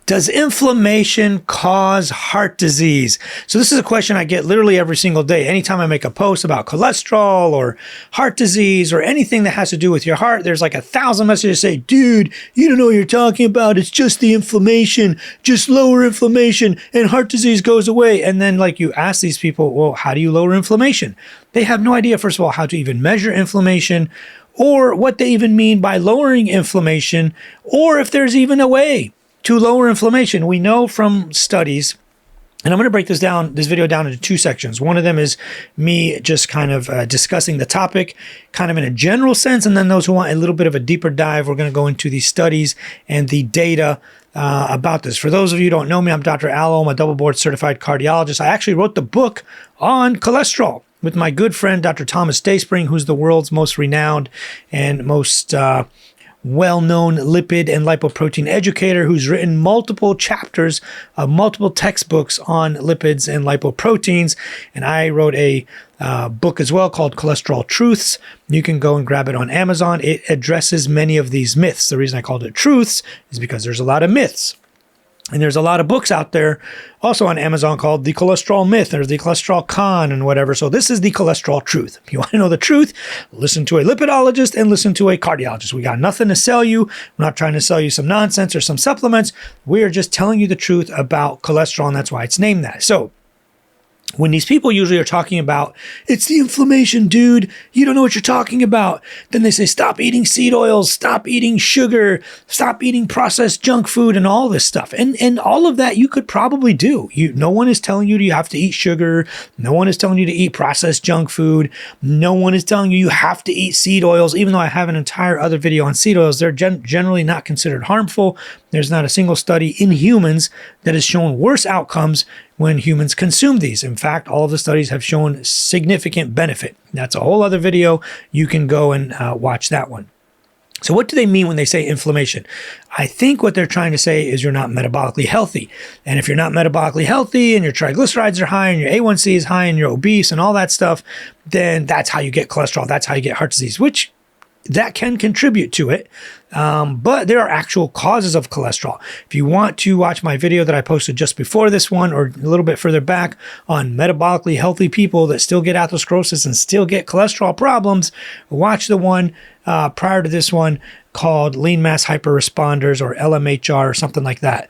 Does inflammation cause heart disease? So this is a question I get literally every single day. Anytime I make a post about cholesterol or heart disease or anything that has to do with your heart, there's like 1,000 messages say, dude, you don't know what you're talking about. It's just the inflammation, just lower inflammation and heart disease goes away. And then like you ask these people, well, how do you lower inflammation? They have no idea, first of all, how to even measure inflammation or what they even mean by lowering inflammation, or if there's even a way to lower inflammation. We know from studies, and I'm going to break this video down into two sections. One of them is me just kind of discussing the topic kind of in a general sense, and then those who want a little bit of a deeper dive, we're going to go into the studies and the data about this. For those of you who don't know me, I'm Dr. Allo. I'm a double board certified cardiologist. I actually wrote the book on cholesterol with my good friend, Dr. Thomas Dayspring, who's the world's most renowned and most well-known lipid and lipoprotein educator, who's written multiple chapters of multiple textbooks on lipids and lipoproteins. And I wrote a book as well called Cholesterol Truths. You can go and grab it on Amazon. It addresses many of these myths. The reason I called it Truths is because there's a lot of myths. And there's a lot of books out there also on Amazon called The Cholesterol Myth. There's The Cholesterol Con and whatever. So this is The Cholesterol Truth. If you want to know the truth, listen to a lipidologist and listen to a cardiologist. We got nothing to sell you. We're not trying to sell you some nonsense or some supplements. We are just telling you the truth about cholesterol, and that's why it's named that. So when these people usually are talking about, it's the inflammation, dude, you don't know what you're talking about. Then they say, stop eating seed oils, stop eating sugar, stop eating processed junk food and all this stuff. And all of that you could probably do. No one is telling you have to eat sugar. No one is telling you to eat processed junk food. No one is telling you have to eat seed oils, even though I have an entire other video on seed oils. They're generally not considered harmful. There's not a single study in humans that has shown worse outcomes when humans consume these. In fact, all of the studies have shown significant benefit. That's a whole other video. You can go and watch that one. So what do they mean when they say inflammation? I think what they're trying to say is you're not metabolically healthy. And if you're not metabolically healthy and your triglycerides are high and your A1C is high and you're obese and all that stuff, then that's how you get cholesterol. That's how you get heart disease, which that can contribute to it. But there are actual causes of cholesterol. If you want to watch my video that I posted just before this one or a little bit further back on metabolically healthy people that still get atherosclerosis and still get cholesterol problems, watch the one prior to this one called lean mass hyperresponders or LMHR or something like that.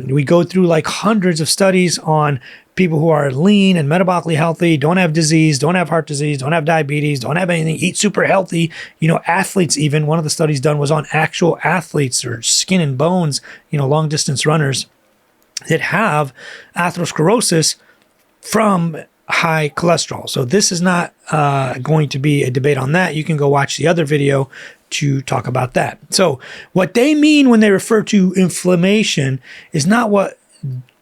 We go through like hundreds of studies on people who are lean and metabolically healthy, don't have disease, don't have heart disease, don't have diabetes, don't have anything, eat super healthy. You know, athletes even, one of the studies done was on actual athletes or skin and bones, you know, long distance runners that have atherosclerosis from high cholesterol. So this is not going to be a debate on that. You can go watch the other video to talk about that. So what they mean when they refer to inflammation is not what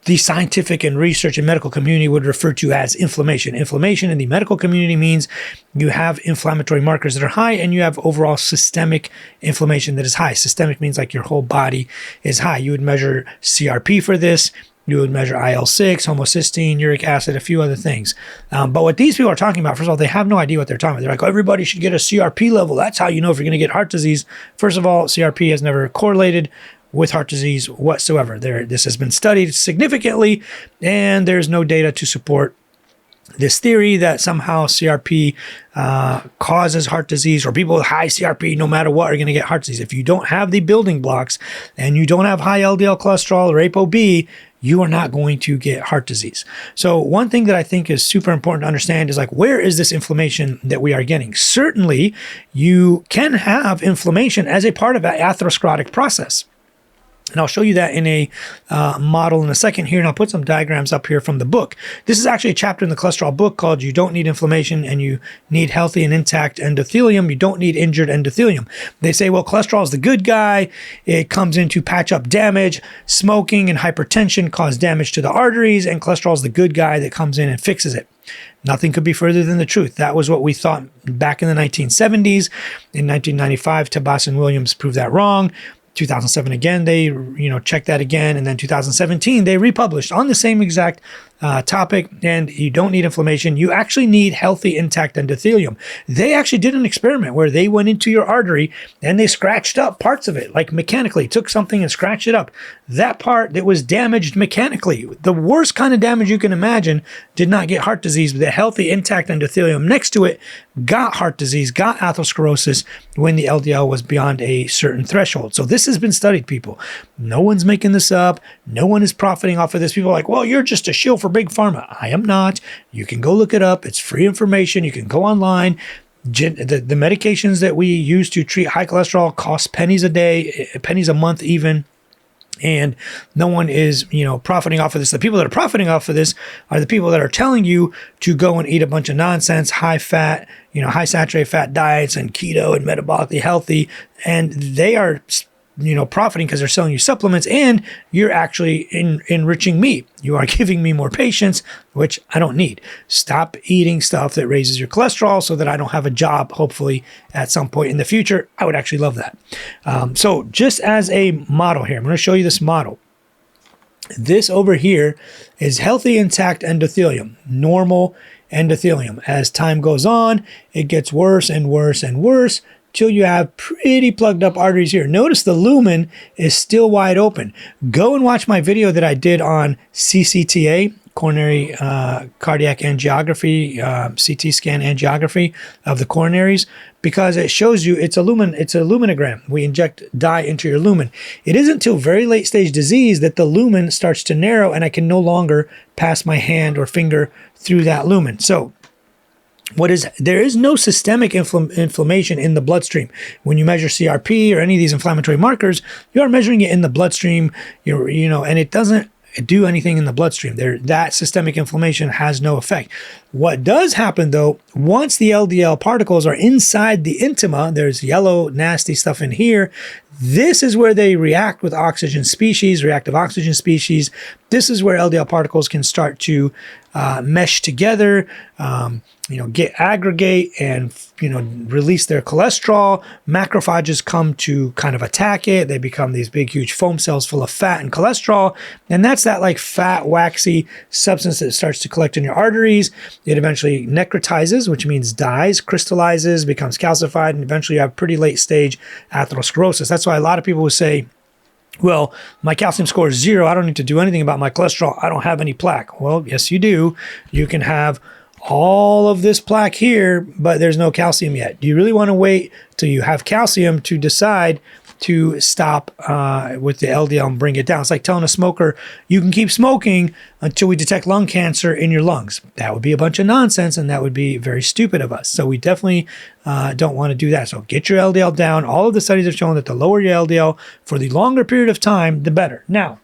the scientific and research and medical community would refer to as inflammation. Inflammation in the medical community means you have inflammatory markers that are high and you have overall systemic inflammation that is high. Systemic means like your whole body is high. You would measure CRP for this. You would measure IL-6, homocysteine, uric acid, a few other things. But what these people are talking about, first of all, they have no idea what they're talking about. They're like, oh, everybody should get a CRP level. That's how you know if you're going to get heart disease. First of all, CRP has never correlated with heart disease whatsoever. This has been studied significantly, and there's no data to support this theory that somehow CRP causes heart disease, or people with high CRP, no matter what, are going to get heart disease. If you don't have the building blocks and you don't have high LDL cholesterol or ApoB, you are not going to get heart disease. So one thing that I think is super important to understand is like, where is this inflammation that we are getting? Certainly, you can have inflammation as a part of that atherosclerotic process. And I'll show you that in a model in a second here, and I'll put some diagrams up here from the book. This is actually a chapter in the cholesterol book called You Don't Need Inflammation and You Need Healthy and Intact Endothelium. You don't need injured endothelium. They say, well, cholesterol is the good guy. It comes in to patch up damage. Smoking and hypertension cause damage to the arteries, and cholesterol is the good guy that comes in and fixes it. Nothing could be further than the truth. That was what we thought back in the 1970s. In 1995, Tabas and Williams proved that wrong. 2007 again, they checked that again, and then 2017 they republished on the same exact topic, and you don't need inflammation. You actually need healthy, intact endothelium. They actually did an experiment where they went into your artery and they scratched up parts of it, like mechanically, took something and scratched it up. That part that was damaged mechanically, the worst kind of damage you can imagine, did not get heart disease, but the healthy, intact endothelium next to it got heart disease, got atherosclerosis when the LDL was beyond a certain threshold. So this has been studied, people. No one's making this up. No one is profiting off of this. People are like, well, you're just a shill for big pharma. I am not. You can go look it up. It's free information. You can go online. The medications that we use to treat high cholesterol cost pennies a day, pennies a month even. And no one is, profiting off of this. The people that are profiting off of this are the people that are telling you to go and eat a bunch of nonsense, high fat, high saturated fat diets and keto and metabolically healthy. And they are, profiting because they're selling you supplements, and you're actually enriching me. You are giving me more patients, which I don't need. Stop eating stuff that raises your cholesterol so that I don't have a job, hopefully, at some point in the future. I would actually love that. So just as a model here, I'm going to show you this model. This over here is healthy, intact endothelium, normal endothelium. As time goes on, it gets worse and worse and worse, till you have pretty plugged up arteries here. Notice the lumen is still wide open. Go and watch my video that I did on CCTA, coronary cardiac angiography, CT scan angiography of the coronaries, because it shows you it's a luminogram. We inject dye into your lumen. It isn't until very late stage disease that the lumen starts to narrow and I can no longer pass my hand or finger through that lumen. So there is no systemic inflammation in the bloodstream. When you measure CRP or any of these inflammatory markers, you are measuring it in the bloodstream, and it doesn't do anything in the bloodstream. That systemic inflammation has no effect. What does happen though, once the LDL particles are inside the intima, there's yellow, nasty stuff in here. This is where they react with oxygen species, reactive oxygen species. This is where LDL particles can start to mesh together, aggregate and, release their cholesterol. Macrophages come to kind of attack it. They become these big, huge foam cells full of fat and cholesterol. And that's that like fat, waxy substance that starts to collect in your arteries. It eventually necrotizes, which means dies, crystallizes, becomes calcified, and eventually you have pretty late stage atherosclerosis. That's why a lot of people will say, well, my calcium score is 0. I don't need to do anything about my cholesterol. I don't have any plaque. Well, yes, you do. You can have all of this plaque here, but there's no calcium yet. Do you really want to wait till you have calcium to decide to stop with the LDL and bring it down? It's like telling a smoker, you can keep smoking until we detect lung cancer in your lungs. That would be a bunch of nonsense, and that would be very stupid of us. So we definitely don't want to do that. So get your LDL down. All of the studies have shown that the lower your LDL for the longer period of time, the better. Now,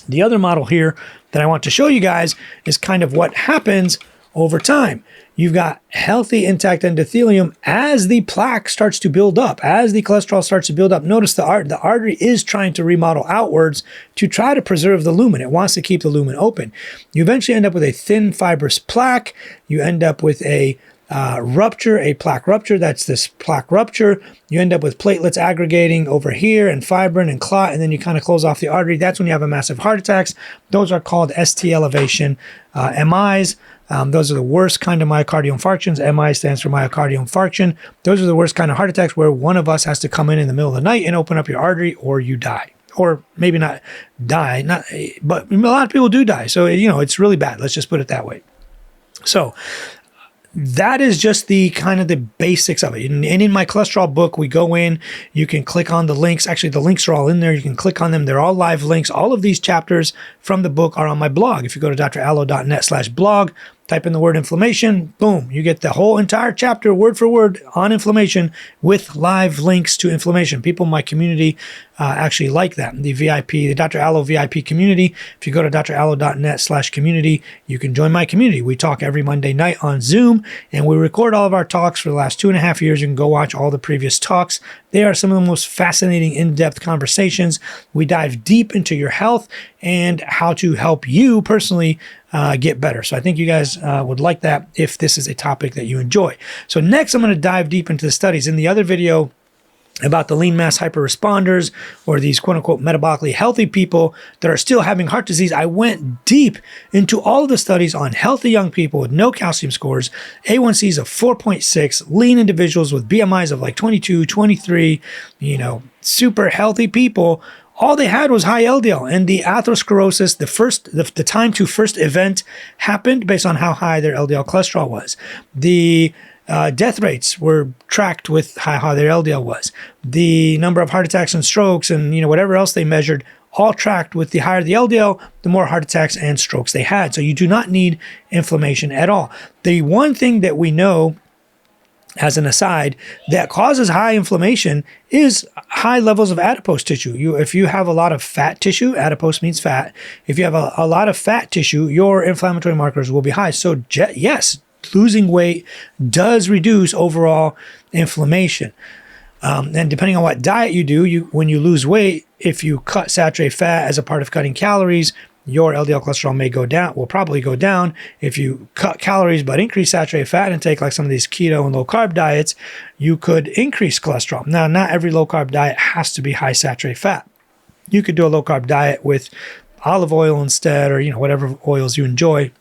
the other model here that I want to show you guys is kind of what happens over time. You've got healthy, intact endothelium as the plaque starts to build up, as the cholesterol starts to build up. Notice the artery is trying to remodel outwards to try to preserve the lumen. It wants to keep the lumen open. You eventually end up with a thin, fibrous plaque. You end up with a rupture, a plaque rupture. That's this plaque rupture. You end up with platelets aggregating over here and fibrin and clot, and then you kind of close off the artery. That's when you have a massive heart attacks. Those are called ST elevation MIs. Those are the worst kind of myocardial infarctions. MI stands for myocardial infarction. Those are the worst kind of heart attacks where one of us has to come in the middle of the night and open up your artery, or you die. Or maybe not die, but a lot of people do die. So, it's really bad. Let's just put it that way. So that is just the kind of the basics of it. And in my cholesterol book, we go in, you can click on the links. Actually, the links are all in there. You can click on them. They're all live links. All of these chapters from the book are on my blog. If you go to drallo.net/blog, type in the word inflammation, boom, you get the whole entire chapter word for word on inflammation with live links to inflammation. People in my community actually like that. The VIP, the Dr. Allo VIP community, if you go to drallo.net/community, you can join my community. We talk every Monday night on Zoom, and we record all of our talks for the last 2.5 years. You can go watch all the previous talks. They are some of the most fascinating, in-depth conversations. We dive deep into your health and how to help you personally get better. So I think you guys would like that if this is a topic that you enjoy. So next, I'm going to dive deep into the studies. In the other video, about the lean mass hyperresponders or these quote unquote metabolically healthy people that are still having heart disease, I went deep into all of the studies on healthy young people with no calcium scores, A1Cs of 4.6, lean individuals with BMIs of like 22, 23, super healthy people. All they had was high LDL, and the atherosclerosis, the time to first event happened based on how high their LDL cholesterol was. The death rates were tracked with how high their LDL was. The number of heart attacks and strokes and whatever else they measured, all tracked with the higher the LDL, the more heart attacks and strokes they had. So you do not need inflammation at all. The one thing that we know, as an aside, that causes high inflammation is high levels of adipose tissue. If you have a lot of fat tissue, adipose means fat. If you have a lot of fat tissue, your inflammatory markers will be high. So yes, losing weight does reduce overall inflammation. And depending on what diet you do, when you lose weight, if you cut saturated fat as a part of cutting calories, your LDL cholesterol will probably go down. If you cut calories but increase saturated fat intake, like some of these keto and low carb diets, you could increase cholesterol. Now, not every low carb diet has to be high saturated fat. You could do a low carb diet with olive oil instead, or whatever oils you enjoy.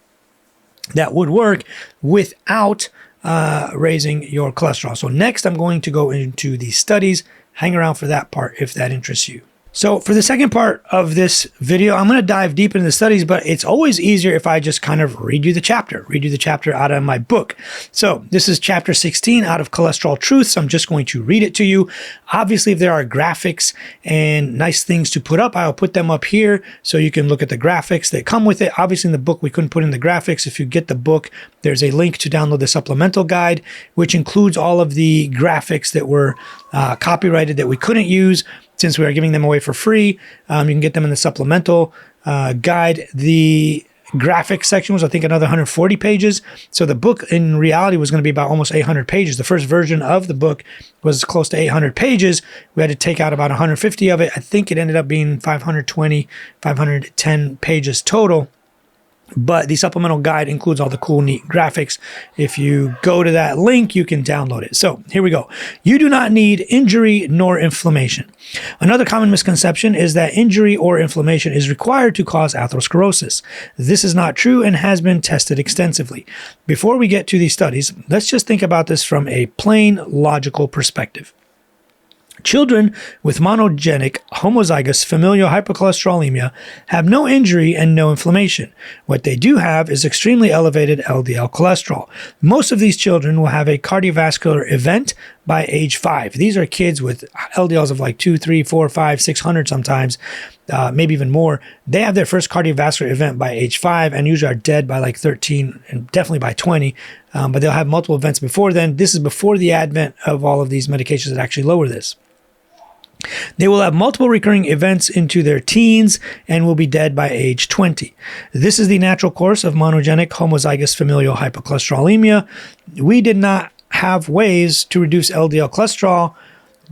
That would work without raising your cholesterol. So next, I'm going to go into the studies. Hang around for that part if that interests you. So for the second part of this video, I'm going to dive deep into the studies, but it's always easier if I just kind of read you the chapter out of my book. So this is chapter 16 out of Cholesterol Truths. I'm just going to read it to you. Obviously, if there are graphics and nice things to put up, I'll put them up here so you can look at the graphics that come with it. Obviously, in the book, we couldn't put in the graphics. If you get the book, there's a link to download the supplemental guide, which includes all of the graphics that were copyrighted that we couldn't use. Since we are giving them away for free, you can get them in the supplemental guide. The graphics section was, I think, another 140 pages. So the book, in reality, was going to be about almost 800 pages. The first version of the book was close to 800 pages. We had to take out about 150 of it. I think it ended up being 520, 510 pages total. But the supplemental guide includes all the cool, neat graphics. If you go to that link, you can download it. So here we go. You do not need injury nor inflammation. Another common misconception is that injury or inflammation is required to cause atherosclerosis. This is not true and has been tested extensively. Before we get to these studies, let's just think about this from a plain logical perspective. Children with monogenic homozygous familial hypercholesterolemia have no injury and no inflammation. What they do have is extremely elevated LDL cholesterol. Most of these children will have a cardiovascular event by age 5. These are kids with LDLs of like 2, 3, 4, 5, 600 sometimes, maybe even more. They have their first cardiovascular event by age 5 and usually are dead by like 13 and definitely by 20. But they'll have multiple events before then. This is before the advent of all of these medications that actually lower this. They will have multiple recurring events into their teens and will be dead by age 20. This is the natural course of monogenic homozygous familial hypercholesterolemia. We did not have ways to reduce LDL cholesterol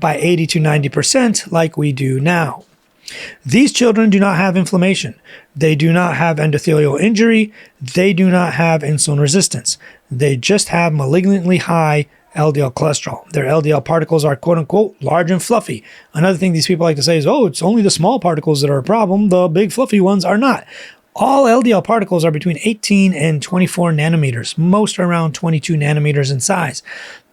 by 80 to 90% like we do now. These children do not have inflammation. They do not have endothelial injury. They do not have insulin resistance. They just have malignantly high LDL cholesterol. Their LDL particles are quote unquote large and fluffy. Another thing these people like to say is, oh, it's only the small particles that are a problem. The big fluffy ones are not. All LDL particles are between 18 and 24 nanometers. Most are around 22 nanometers in size.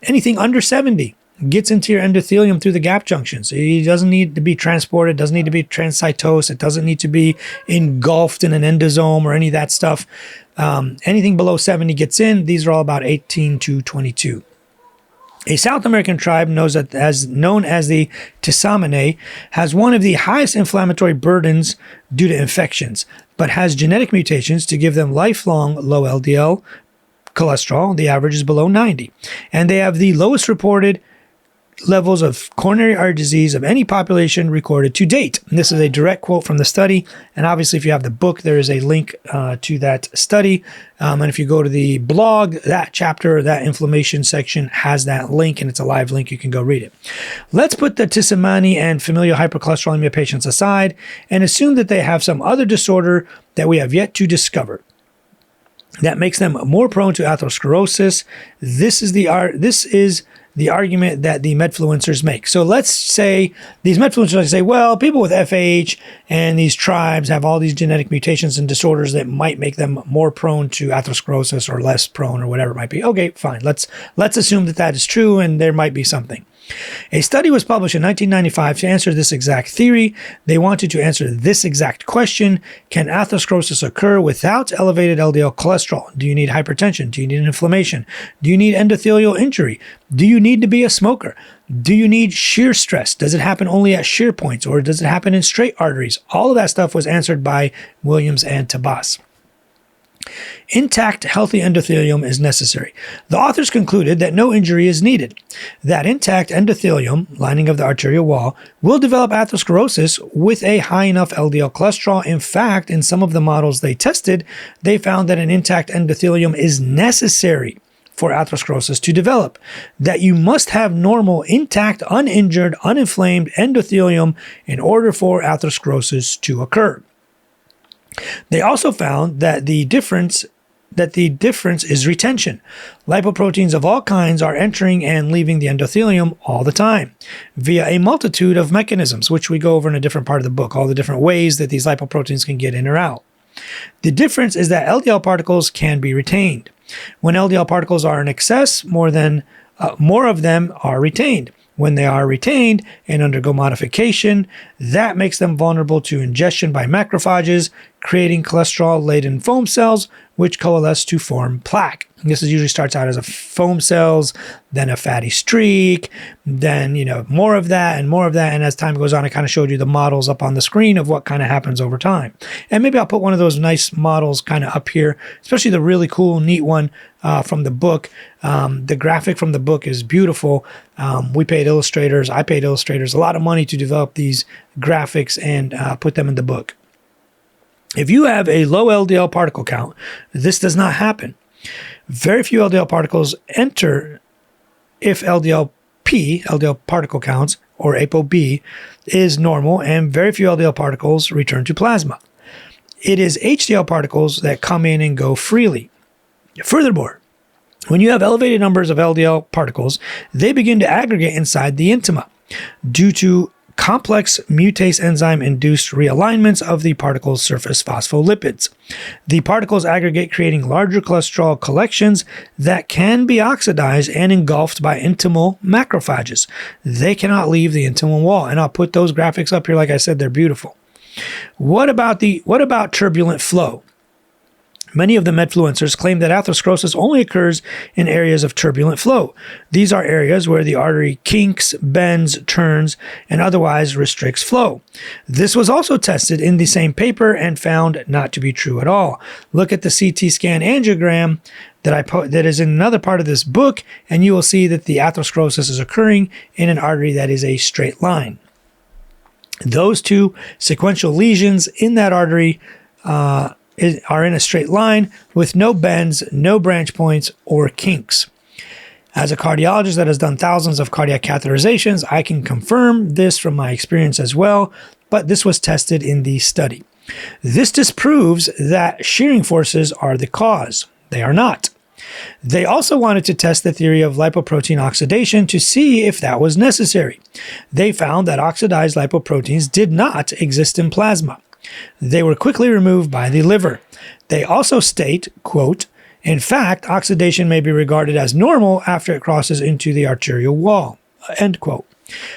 Anything under 70 gets into your endothelium through the gap junctions. It doesn't need to be transported, doesn't need to be transcytosed, it doesn't need to be engulfed in an endosome or any of that stuff. Anything below 70 gets in. These are all about 18 to 22. A South American tribe known as the Tsamane has one of the highest inflammatory burdens due to infections, but has genetic mutations to give them lifelong low LDL cholesterol. The average is below 90. And they have the lowest reported levels of coronary artery disease of any population recorded to date. And this is a direct quote from the study. And obviously, if you have the book, there is a link to that study. And if you go to the blog, that chapter, that inflammation section has that link, and it's a live link. You can go read it. Let's put the Tsamane and familial hypercholesterolemia patients aside and assume that they have some other disorder that we have yet to discover that makes them more prone to atherosclerosis. This is the argument that the medfluencers make. So let's say these medfluencers say, well, people with FH and these tribes have all these genetic mutations and disorders that might make them more prone to atherosclerosis or less prone or whatever it might be. Okay, fine. Let's assume that that is true and there might be something. A study was published in 1995 to answer this exact theory. They wanted to answer this exact question: can atherosclerosis occur without elevated LDL cholesterol? Do you need hypertension? Do you need inflammation? Do you need endothelial injury? Do you need to be a smoker? Do you need shear stress? Does it happen only at shear points, or does it happen in straight arteries? All of that stuff was answered by Williams and Tabas. Intact, healthy endothelium is necessary. The authors concluded that no injury is needed. That intact endothelium, lining of the arterial wall, will develop atherosclerosis with a high enough LDL cholesterol. In fact, in some of the models they tested, they found that an intact endothelium is necessary for atherosclerosis to develop, that you must have normal, intact, uninjured, uninflamed endothelium in order for atherosclerosis to occur. They also found that the difference is retention. Lipoproteins of all kinds are entering and leaving the endothelium all the time via a multitude of mechanisms, which we go over in a different part of the book, all the different ways that these lipoproteins can get in or out. The difference is that LDL particles can be retained. When LDL particles are in excess, more of them are retained. When they are retained and undergo modification, that makes them vulnerable to ingestion by macrophages, creating cholesterol-laden foam cells, which coalesce to form plaque. And this usually starts out as a foam cells, then a fatty streak, then more of that. And as time goes on, I kind of showed you the models up on the screen of what kind of happens over time. And maybe I'll put one of those nice models kind of up here, especially the really cool, neat one from the book. The graphic from the book is beautiful. I paid illustrators a lot of money to develop these graphics and put them in the book. If you have a low LDL particle count, this does not happen. Very few LDL particles enter if LDL particle counts, or ApoB, is normal, and very few LDL particles return to plasma. It is HDL particles that come in and go freely. Furthermore, when you have elevated numbers of LDL particles, they begin to aggregate inside the intima due to complex mutase enzyme-induced realignments of the particle's surface phospholipids. The particles aggregate, creating larger cholesterol collections that can be oxidized and engulfed by intimal macrophages. They cannot leave the intimal wall. And I'll put those graphics up here. Like I said, they're beautiful. What about turbulent flow? Many of the medfluencers claim that atherosclerosis only occurs in areas of turbulent flow. These are areas where the artery kinks, bends, turns, and otherwise restricts flow. This was also tested in the same paper and found not to be true at all. Look at the CT scan angiogram that is in another part of this book, and you will see that the atherosclerosis is occurring in an artery that is a straight line. Those two sequential lesions in that artery are in a straight line with no bends, no branch points, or kinks. As a cardiologist that has done thousands of cardiac catheterizations, I can confirm this from my experience as well, but this was tested in the study. This disproves that shearing forces are the cause. They are not. They also wanted to test the theory of lipoprotein oxidation to see if that was necessary. They found that oxidized lipoproteins did not exist in plasma. They were quickly removed by the liver. They also state, quote, in fact, oxidation may be regarded as normal after it crosses into the arterial wall, end quote.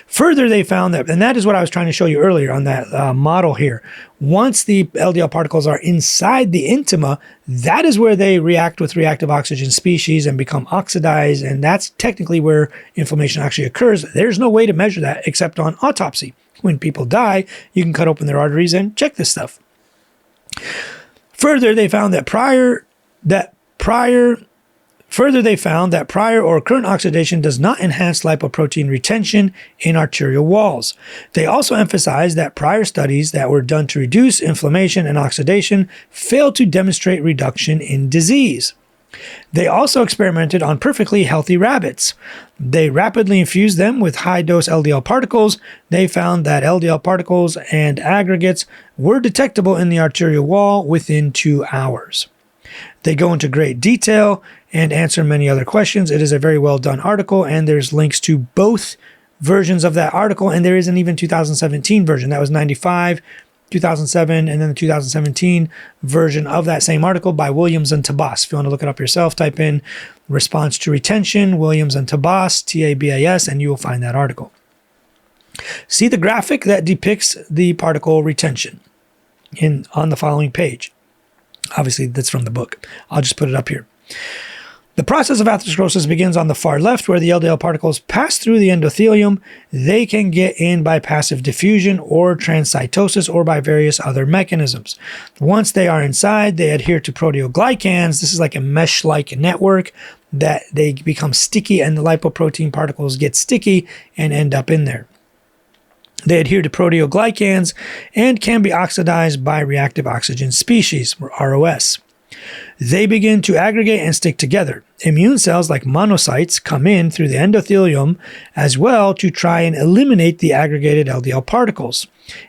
Further, they found that, and that is what I was trying to show you earlier on that model here. Once the LDL particles are inside the intima, that is where they react with reactive oxygen species and become oxidized, and that's technically where inflammation actually occurs. There's no way to measure that except on autopsy. When people die, you can cut open their arteries and check this stuff. Further, they found that prior or current oxidation does not enhance lipoprotein retention in arterial walls. They also emphasized that prior studies that were done to reduce inflammation and oxidation failed to demonstrate reduction in disease. They also experimented on perfectly healthy rabbits. They rapidly infused them with high-dose LDL particles. They found that LDL particles and aggregates were detectable in the arterial wall within 2 hours. They go into great detail and answer many other questions. It is a very well done article, and there's links to both versions of that article, and there is an even 2017 version. That was 95, 2007, and then the 2017 version of that same article by Williams and Tabas. If you want to look it up yourself, type in response to retention, Williams and Tabas, Tabas, and you will find that article. See the graphic that depicts the particle retention on the following page. Obviously, that's from the book. I'll just put it up here. The process of atherosclerosis begins on the far left, where the LDL particles pass through the endothelium. They can get in by passive diffusion or transcytosis or by various other mechanisms. Once they are inside, they adhere to proteoglycans. This is like a mesh-like network that they become sticky, and the lipoprotein particles get sticky and end up in there. They adhere to proteoglycans and can be oxidized by reactive oxygen species, or ROS. They begin to aggregate and stick together. Immune cells like monocytes come in through the endothelium as well to try and eliminate the aggregated LDL particles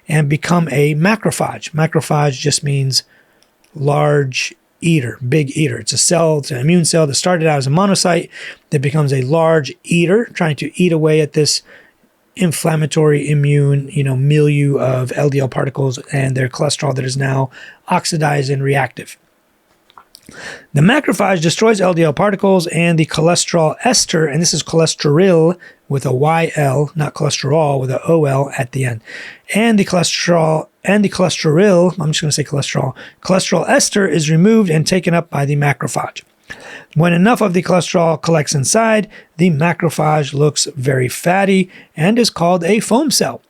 and become a macrophage. Macrophage just means large eater, big eater. It's a cell, it's an immune cell that started out as a monocyte that becomes a large eater, trying to eat away at this inflammatory immune, milieu of LDL particles and their cholesterol that is now oxidized and reactive. The macrophage destroys LDL particles and the cholesterol ester, and this is cholesterol with a YL, not cholesterol with a OL at the end. And the cholesterol, I'm just going to say cholesterol ester is removed and taken up by the macrophage. When enough of the cholesterol collects inside, the macrophage looks very fatty and is called a foam cell.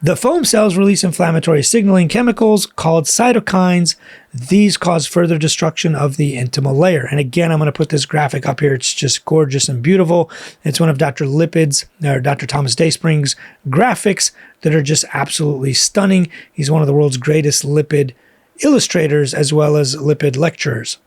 The foam cells release inflammatory signaling chemicals called cytokines. These cause further destruction of the intimal layer. And again, I'm going to put this graphic up here. It's just gorgeous and beautiful. It's one of Dr. Thomas Dayspring's graphics that are just absolutely stunning. He's one of the world's greatest lipid illustrators as well as lipid lecturers.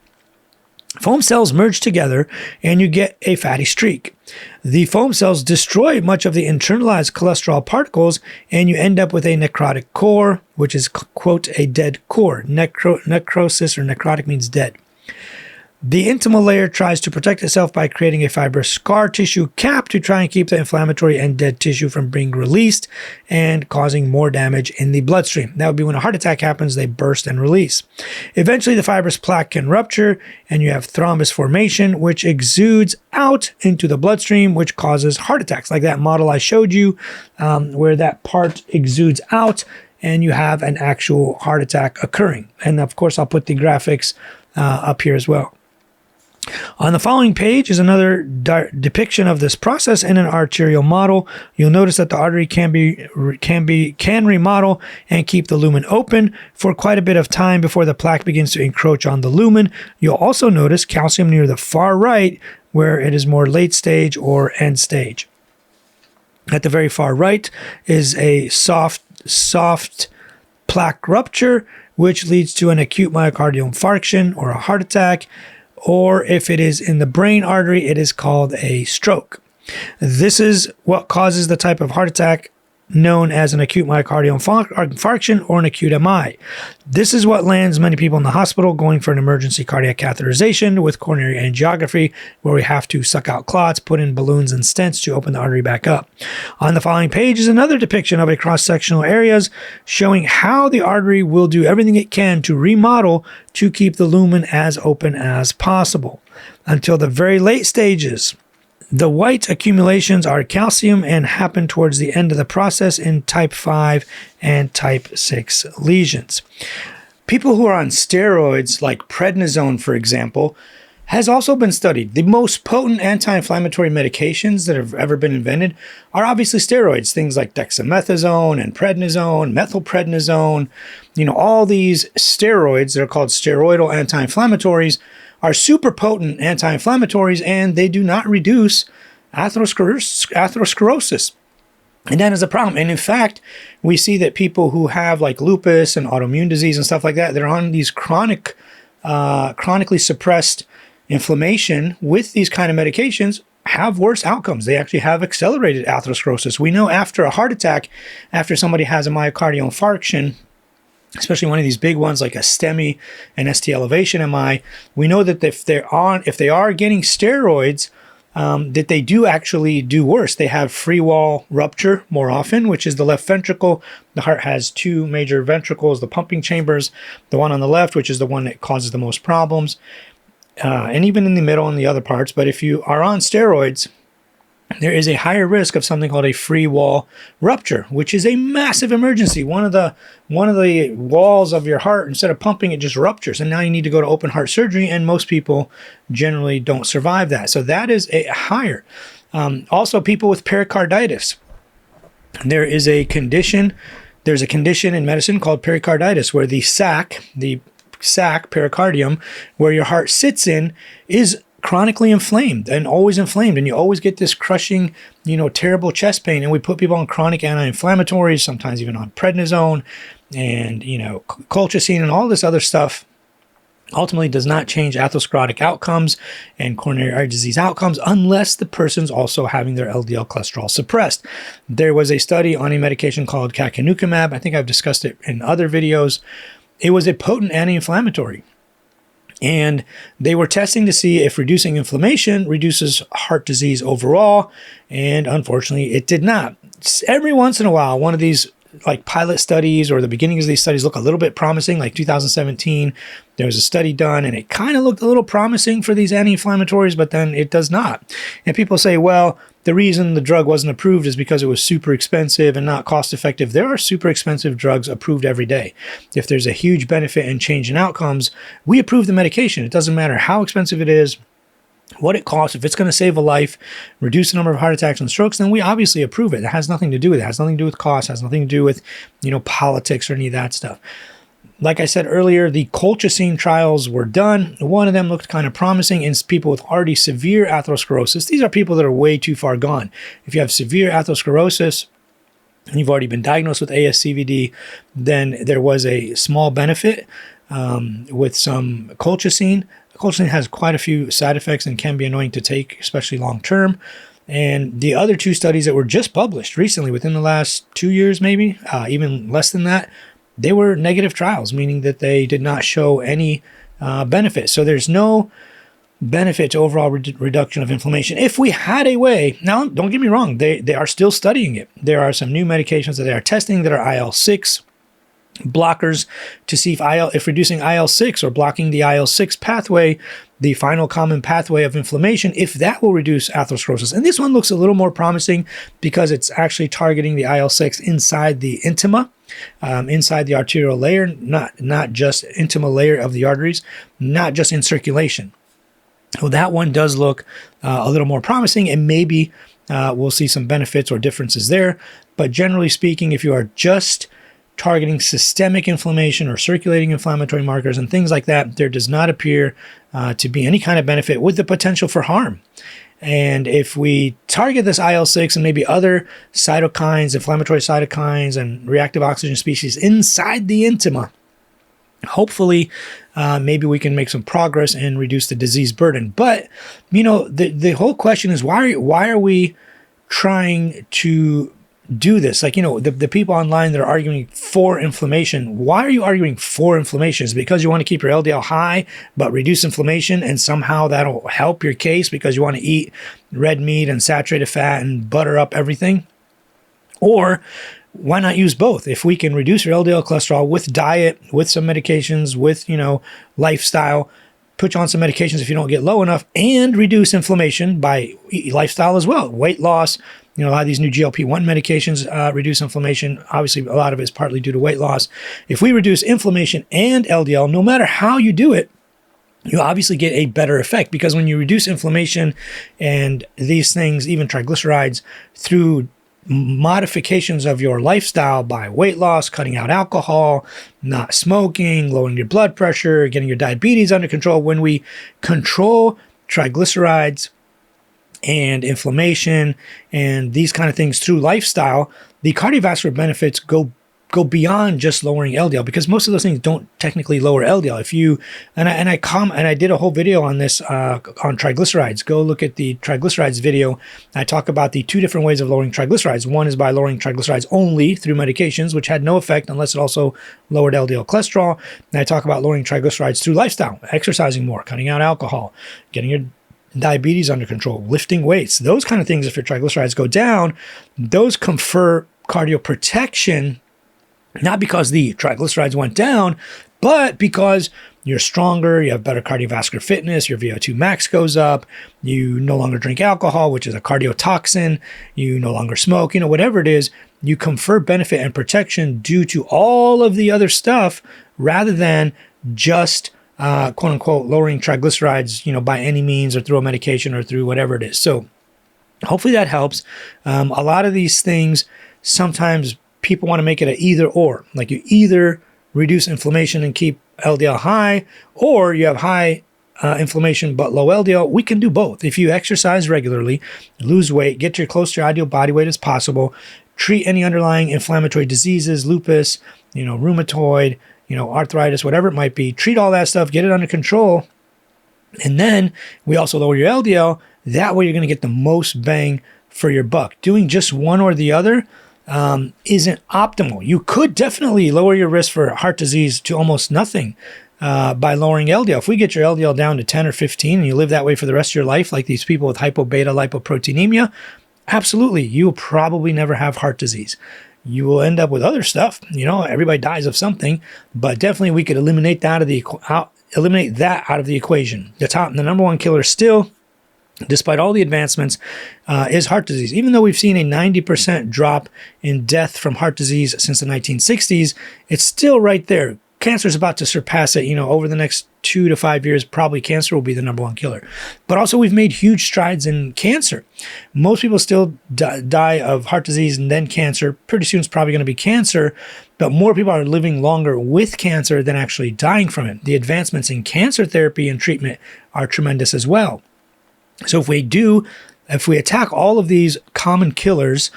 Foam cells merge together and you get a fatty streak. The foam cells destroy much of the internalized cholesterol particles and you end up with a necrotic core, which is, quote, a dead core. Necrosis or necrotic means dead. The intimal layer tries to protect itself by creating a fibrous scar tissue cap to try and keep the inflammatory and dead tissue from being released and causing more damage in the bloodstream. That would be when a heart attack happens, they burst and release. Eventually, the fibrous plaque can rupture and you have thrombus formation, which exudes out into the bloodstream, which causes heart attacks, like that model I showed you where that part exudes out and you have an actual heart attack occurring. And of course, I'll put the graphics up here as well. On the following page is another depiction of this process in an arterial model. You'll notice that the artery can remodel and keep the lumen open for quite a bit of time before the plaque begins to encroach on the lumen. You'll also notice calcium near the far right where it is more late stage or end stage. At the very far right is a soft plaque rupture, which leads to an acute myocardial infarction or a heart attack. Or if it is in the brain artery, it is called a stroke. This is what causes the type of heart attack known as an acute myocardial infarction or an acute MI. This is what lands many people in the hospital going for an emergency cardiac catheterization with coronary angiography, where we have to suck out clots, put in balloons and stents to open the artery back up. On the following page is another depiction of a cross-sectional areas showing how the artery will do everything it can to remodel to keep the lumen as open as possible until the very late stages. The white accumulations are calcium and happen towards the end of the process in type 5 and type 6 lesions. People who are on steroids, like prednisone, for example, has also been studied. The most potent anti-inflammatory medications that have ever been invented are obviously steroids, things like dexamethasone and prednisone, methylprednisone. All these steroids that are called steroidal anti-inflammatories are super potent anti-inflammatories, and they do not reduce atherosclerosis. And that is a problem. And in fact, we see that people who have like lupus and autoimmune disease and stuff like that, they're on these chronically suppressed inflammation with these kind of medications, have worse outcomes. They actually have accelerated atherosclerosis. We know after a heart attack, after somebody has a myocardial infarction, especially one of these big ones like a STEMI and ST elevation MI, we know that if they are getting steroids, that they do actually do worse. They have free wall rupture more often, which is the left ventricle. The heart has two major ventricles, the pumping chambers, the one on the left, which is the one that causes the most problems, and even in the middle and the other parts. But if you are on steroids, there is a higher risk of something called a free wall rupture, which is a massive emergency. One of the walls of your heart, instead of pumping, it just ruptures, and now you need to go to open heart surgery, and most people generally don't survive that. So that is a higher. Also, people with pericarditis. There's a condition in medicine called pericarditis, where the sac pericardium, where your heart sits in, is chronically inflamed and always inflamed, and you always get this crushing, terrible chest pain. And we put people on chronic anti-inflammatories, sometimes even on prednisone and colchicine and all this other stuff. Ultimately does not change atherosclerotic outcomes and coronary artery disease outcomes unless the person's also having their LDL cholesterol suppressed. There was a study on a medication called cacanucumab. I think I've discussed it in other videos. It was a potent anti-inflammatory. And they were testing to see if reducing inflammation reduces heart disease overall. And unfortunately, it did not. Every once in a while, one of these like pilot studies or the beginnings of these studies look a little bit promising. Like 2017, there was a study done and it kind of looked a little promising for these anti-inflammatories, but then it does not. And people say, well, the reason the drug wasn't approved is because it was super expensive and not cost effective. There are super expensive drugs approved every day. If there's a huge benefit and change in outcomes, we approve the medication. It doesn't matter how expensive it is, what it costs. If it's going to save a life, reduce the number of heart attacks and strokes, then we obviously approve it. It has nothing to do with it. It has nothing to do with cost. It has nothing to do with, politics or any of that stuff. Like I said earlier, the colchicine trials were done. One of them looked kind of promising in people with already severe atherosclerosis. These are people that are way too far gone. If you have severe atherosclerosis and you've already been diagnosed with ASCVD, then there was a small benefit with some colchicine. Colchicine has quite a few side effects and can be annoying to take, especially long term. And the other two studies that were just published recently, within the last 2 years, maybe even less than that, they were negative trials, meaning that they did not show any benefit. So there's no benefit to overall reduction of inflammation. If we had a way, now don't get me wrong, they are still studying it. There are some new medications that they are testing that are IL-6 blockers to see if reducing IL-6 or blocking the IL-6 pathway, the final common pathway of inflammation, if that will reduce atherosclerosis. And this one looks a little more promising because it's actually targeting the IL-6 inside the intima, inside the arterial layer, not just intima layer of the arteries, not just in circulation. Well, that one does look a little more promising, and maybe we'll see some benefits or differences there. But generally speaking, if you are just targeting systemic inflammation or circulating inflammatory markers and things like that, there does not appear to be any kind of benefit with the potential for harm. And if we target this IL-6 and maybe other cytokines, inflammatory cytokines and reactive oxygen species inside the intima, hopefully maybe we can make some progress and reduce the disease burden. But, the whole question is, why are we trying to do this? Like, the people online that are arguing for inflammation, why are you arguing for inflammation? Is it because you want to keep your LDL high but reduce inflammation, and somehow that'll help your case because you want to eat red meat and saturated fat and butter up everything? Or why not use both? If we can reduce your LDL cholesterol with diet, with some medications, with lifestyle, put you on some medications if you don't get low enough, and reduce inflammation by lifestyle as well, weight loss. A lot of these new GLP-1 medications reduce inflammation. Obviously, a lot of it is partly due to weight loss. If we reduce inflammation and LDL, no matter how you do it, you obviously get a better effect, because when you reduce inflammation and these things, even triglycerides, through modifications of your lifestyle by weight loss, cutting out alcohol, not smoking, lowering your blood pressure, getting your diabetes under control, when we control triglycerides and inflammation and these kind of things through lifestyle, the cardiovascular benefits go go beyond just lowering LDL, because most of those things don't technically lower LDL. If you I did a whole video on this on triglycerides. Go look at the triglycerides video. I talk about the two different ways of lowering triglycerides. One is by lowering triglycerides only through medications, which had no effect unless it also lowered LDL cholesterol. And I talk about lowering triglycerides through lifestyle, exercising more, cutting out alcohol, getting your diabetes under control, lifting weights, those kind of things. If your triglycerides go down, those confer cardio protection, not because the triglycerides went down, but because you're stronger, you have better cardiovascular fitness, your VO2 max goes up, you no longer drink alcohol, which is a cardiotoxin, you no longer smoke, whatever it is, you confer benefit and protection due to all of the other stuff rather than just quote unquote lowering triglycerides, by any means or through a medication or through whatever it is. So hopefully that helps. A lot of these things, sometimes people want to make it an either or, like you either reduce inflammation and keep LDL high, or you have high inflammation but low LDL. We can do both. If you exercise regularly, lose weight, get your close to your ideal body weight as possible, treat any underlying inflammatory diseases, lupus, rheumatoid, arthritis, whatever it might be, treat all that stuff, get it under control. And then we also lower your LDL. That way you're going to get the most bang for your buck. Doing just one or the other isn't optimal. You could definitely lower your risk for heart disease to almost nothing by lowering LDL. If we get your LDL down to 10 or 15 and you live that way for the rest of your life, like these people with hypo-beta lipoproteinemia, absolutely, you will probably never have heart disease. You will end up with other stuff. Everybody dies of something, but definitely we could eliminate that out of the equation. The number one killer still, despite all the advancements, is heart disease. Even though we've seen a 90% drop in death from heart disease since the 1960s, it's still right there. Cancer is about to surpass it. Over the next 2 to 5 years, probably cancer will be the number one killer. But also we've made huge strides in cancer. Most people still die of heart disease and then cancer. Pretty soon it's probably going to be cancer, but more people are living longer with cancer than actually dying from it. The advancements in cancer therapy and treatment are tremendous as well. So if we attack all of these common killers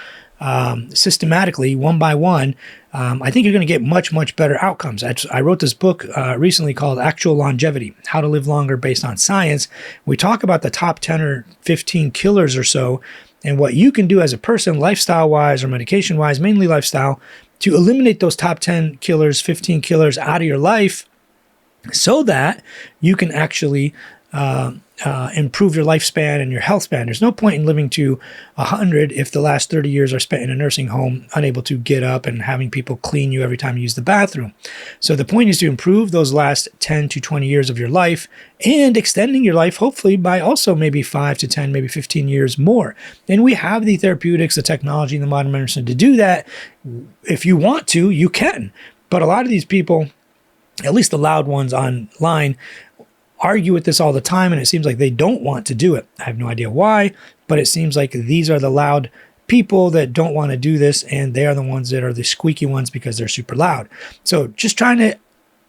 systematically, one by one, I think you're going to get much, much better outcomes. I wrote this book recently called Actual Longevity, How to Live Longer Based on Science. We talk about the top 10 or 15 killers or so, and what you can do as a person, lifestyle-wise or medication-wise, mainly lifestyle, to eliminate those top 10 killers, 15 killers out of your life so that you can actually improve your lifespan and your health span. There's no point in living to 100 if the last 30 years are spent in a nursing home, unable to get up and having people clean you every time you use the bathroom. So the point is to improve those last 10 to 20 years of your life and extending your life, hopefully by also maybe 5 to 10, maybe 15 years more. And we have the therapeutics, the technology, and the modern medicine to do that. If you want to, you can. But a lot of these people, at least the loud ones online, argue with this all the time, and it seems like they don't want to do it. I have no idea why, but it seems like these are the loud people that don't want to do this, and they are the ones that are the squeaky ones because they're super loud. So just trying to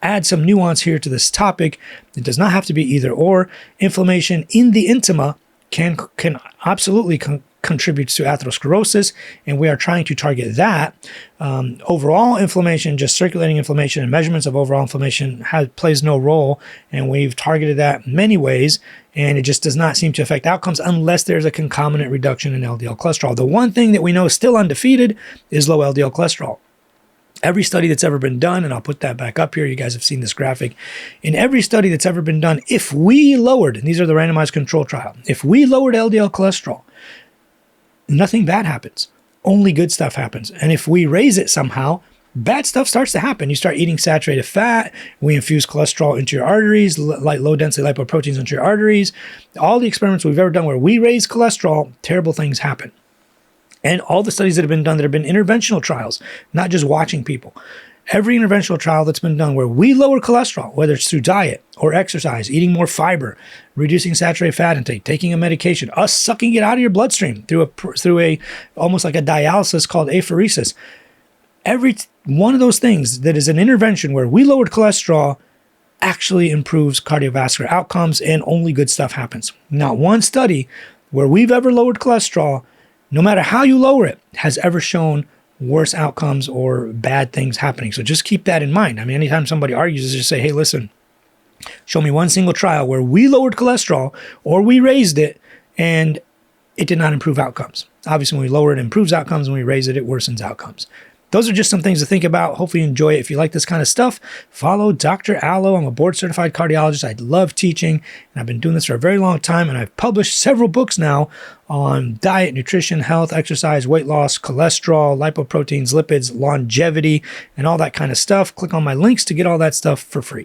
add some nuance here to this topic. It does not have to be either or. Inflammation in the intima can absolutely contributes to atherosclerosis, and we are trying to target that. Overall inflammation, just circulating inflammation and measurements of overall inflammation plays no role, and we've targeted that many ways, and it just does not seem to affect outcomes unless there's a concomitant reduction in LDL cholesterol. The one thing that we know is still undefeated is low LDL cholesterol. Every study that's ever been done, and I'll put that back up here, you guys have seen this graphic, in every study that's ever been done, if we lowered, and these are the randomized control trial, if we lowered LDL cholesterol, nothing bad happens. Only good stuff happens. And if we raise it somehow, bad stuff starts to happen. You start eating saturated fat. We infuse cholesterol into your arteries, like low-density lipoproteins into your arteries. All the experiments we've ever done where we raise cholesterol, terrible things happen. And all the studies that have been done that have been interventional trials, not just watching people. Every interventional trial that's been done where we lower cholesterol, whether it's through diet or exercise, eating more fiber, reducing saturated fat intake, taking a medication, us sucking it out of your bloodstream through a almost like a dialysis called apheresis. Every one of those things that is an intervention where we lowered cholesterol actually improves cardiovascular outcomes, and only good stuff happens. Not one study where we've ever lowered cholesterol, no matter how you lower it, has ever shown worse outcomes or bad things happening. So just keep that in mind. I mean, anytime somebody argues, just say, hey, listen, show me one single trial where we lowered cholesterol or we raised it and it did not improve outcomes. Obviously, when we lower it, it improves outcomes. When we raise it, it worsens outcomes. Those are just some things to think about. Hopefully you enjoy it. If you like this kind of stuff, follow Dr. Allo. I'm a board-certified cardiologist. I love teaching, and I've been doing this for a very long time, and I've published several books now on diet, nutrition, health, exercise, weight loss, cholesterol, lipoproteins, lipids, longevity, and all that kind of stuff. Click on my links to get all that stuff for free.